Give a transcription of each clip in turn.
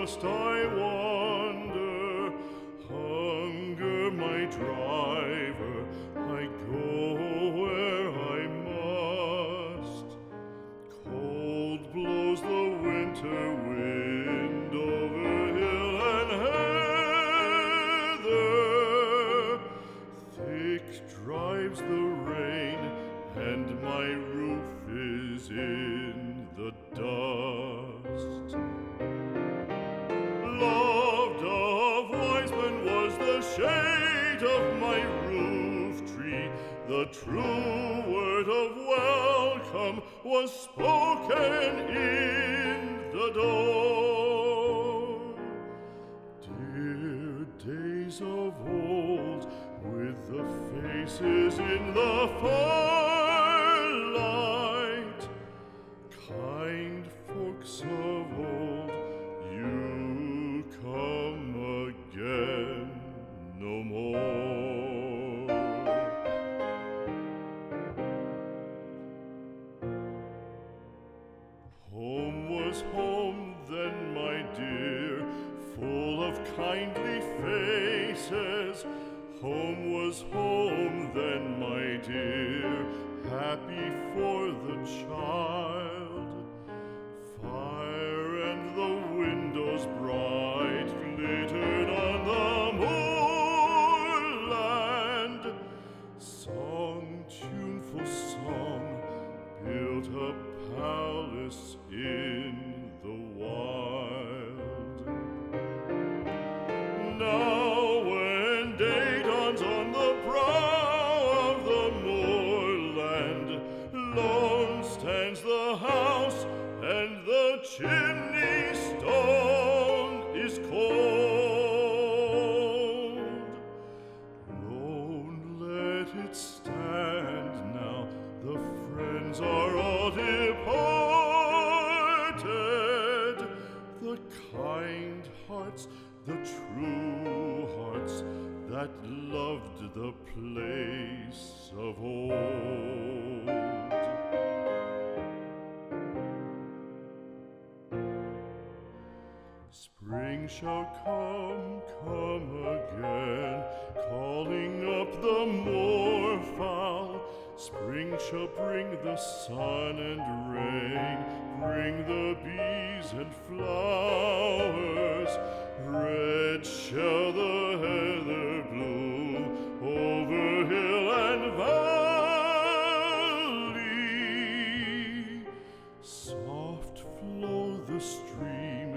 must I wander? Hunger my driver, I go where I must. Cold blows the winter wind over hill and heather. Thick drives the rain, and my roof is in the dust. Loved of wise men was the shade of my roof tree. The true word of welcome was spoken in the door. Dear days of old, with the faces in the firelight, kind folks of old, you come again no more. Home was home then, my dear, full of kindly faces. Home was home then, my dear, happy for the child. Fire and the windows bright glittered on the moorland. Song, tuneful song, built a palace in the wild. Now when day dawns on the brow of the moorland, lone stands the house, and the chimney stone is cold. Lone let it stand now, the friends are all departed. The kind hearts, the true hearts, that loved the place of old. Spring shall come, come again, calling up the moorfowl. Spring shall bring the sun and rain, bring the bees and flowers. Red shall the heather bloom over hill and valley. Soft flow the stream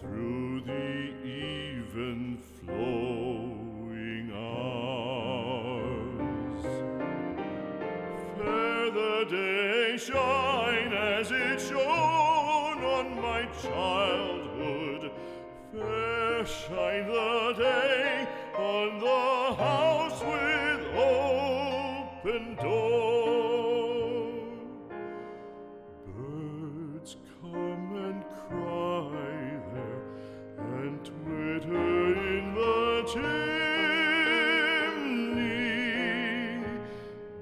through the even flowing hours. Fair the day shine as it shone on my childhood. Fair shine the day on the house with open door. Birds come and cry there, and twitter in the chimney,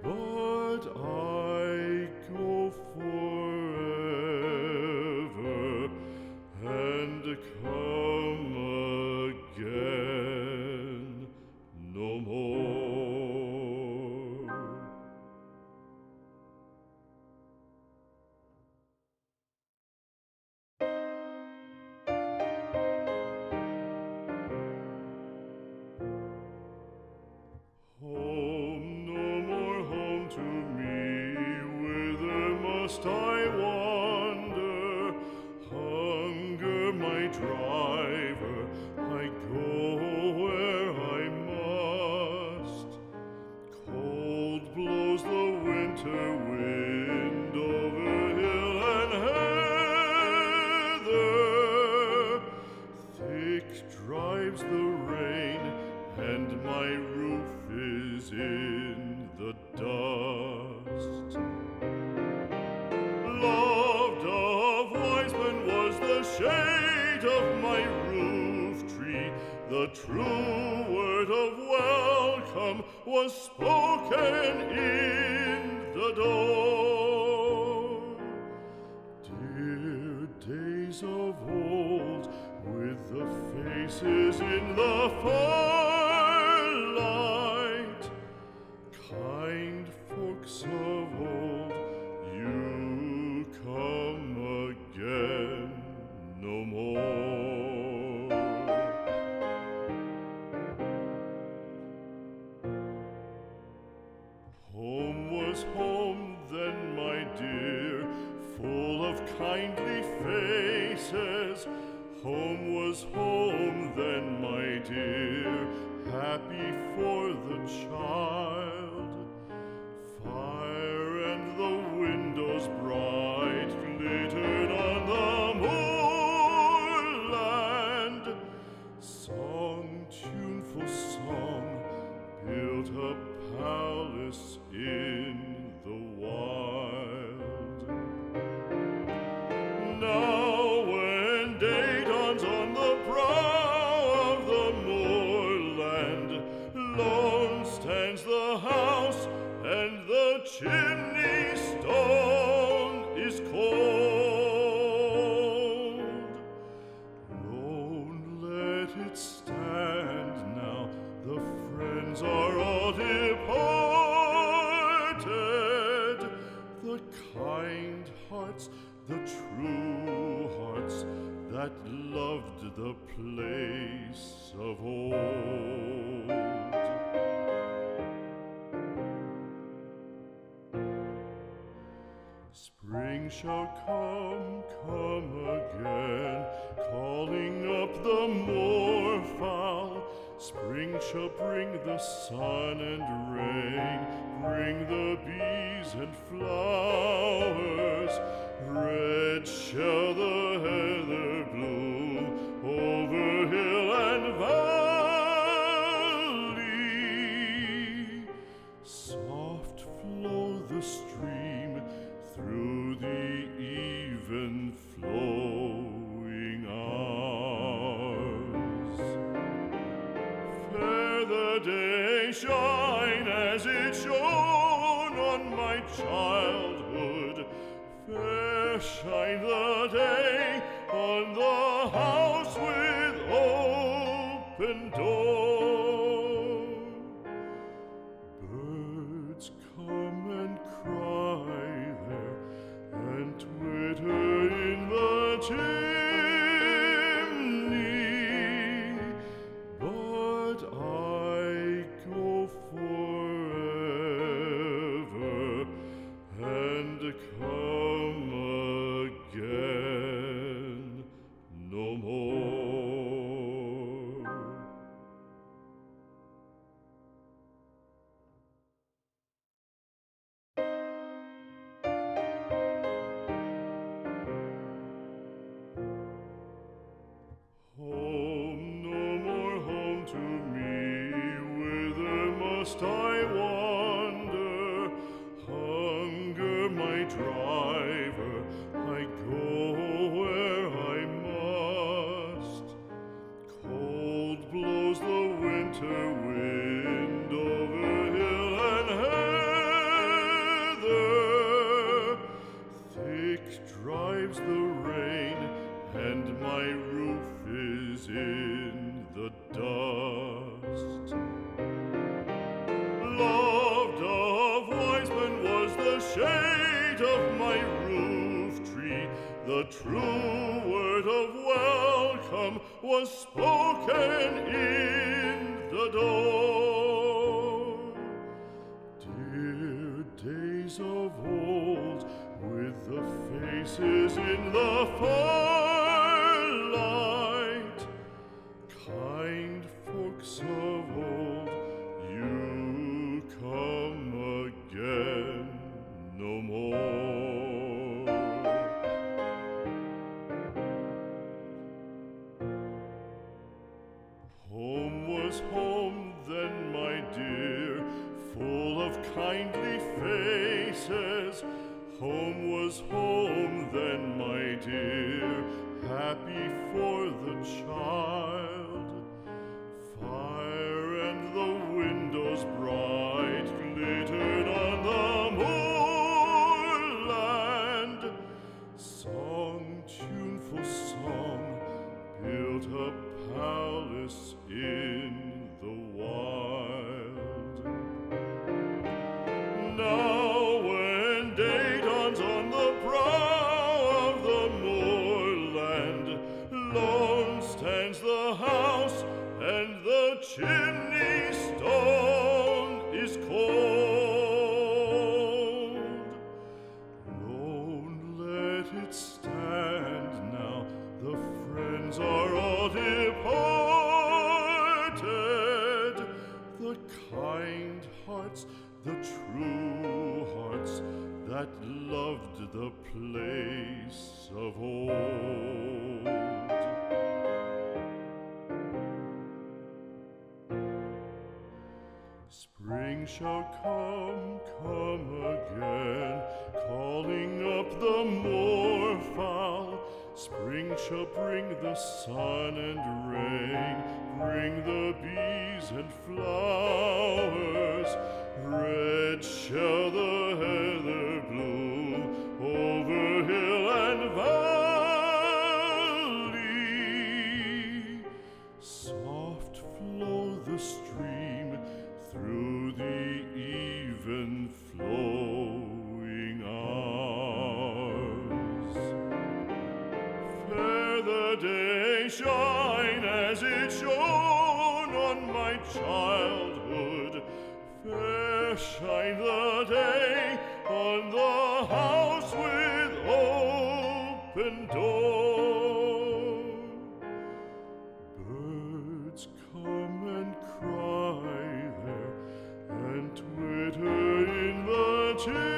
but I go forever and come again no more. Home, no more home to me, whither must I wander? Hunger my driver, I go where I must. Cold blows the winter wind over hill and heather. Thick drives the rain, and my roof is in the dust. Loved of wise men was the shade of my roof tree. The true word of welcome was spoken in the door. Dear days of old, with faces in the firelight. Kind folks of old, you come again no more. Home was home then, my dear, full of kindly faces. Home was home then, my dear, happy for the child. Fire and the windows bright glittered on the moorland. Song, tuneful song, built a palace in the wild. Now when day dawns on the brow of the moorland, lone stands the house and the chimney stone is cold. Lone, let it stand now, the friends are all departed. The kind hearts, the true hearts that loved the place of old. Spring shall come again, calling up the moorfowl. Spring shall bring the sun and rain, bring the bees and flowers. Red shall the heather bloom over hill and valley. Soft flow the stream through the even flowing hours. Fair the day shine as it shone on my childhood. Fair shine the day on the house with open door. Birds come and cry there and twitter in the chimney, but I go forever and come again no more. Home, no more home to me, whither must I wander? Hunger, my driver, I go where I must. Cold blows the winter wind over hill and heather. Thick drives the rain, and my roof is in the dust. Loved of wise men was the shade of my roof tree. The true word of welcome was spoken in the door. Dear days of old, with the faces in the firelight. Kind folks of old, you come again no more. Home was home then, my dear, full of kindly faces. Home was home then, my dear, happy for the child. Fire and the windows bright glittered on the moorland. Song, tuneful song, built a palace chimney stone is cold. Lone, let it stand now, the friends are all departed. The kind hearts, the true hearts, that loved the place of old. Spring shall come again, calling up the moorfowl. Spring shall bring the sun and rain, bring the bees and flowers. Red shall the heather bloom over hill and valley. Soft flow the stream through the even flowing hours. Fair the day shine as it shone on my childhood. Fair shine the day on the house with open door. Birds come and cry there, and twitter in the chimney.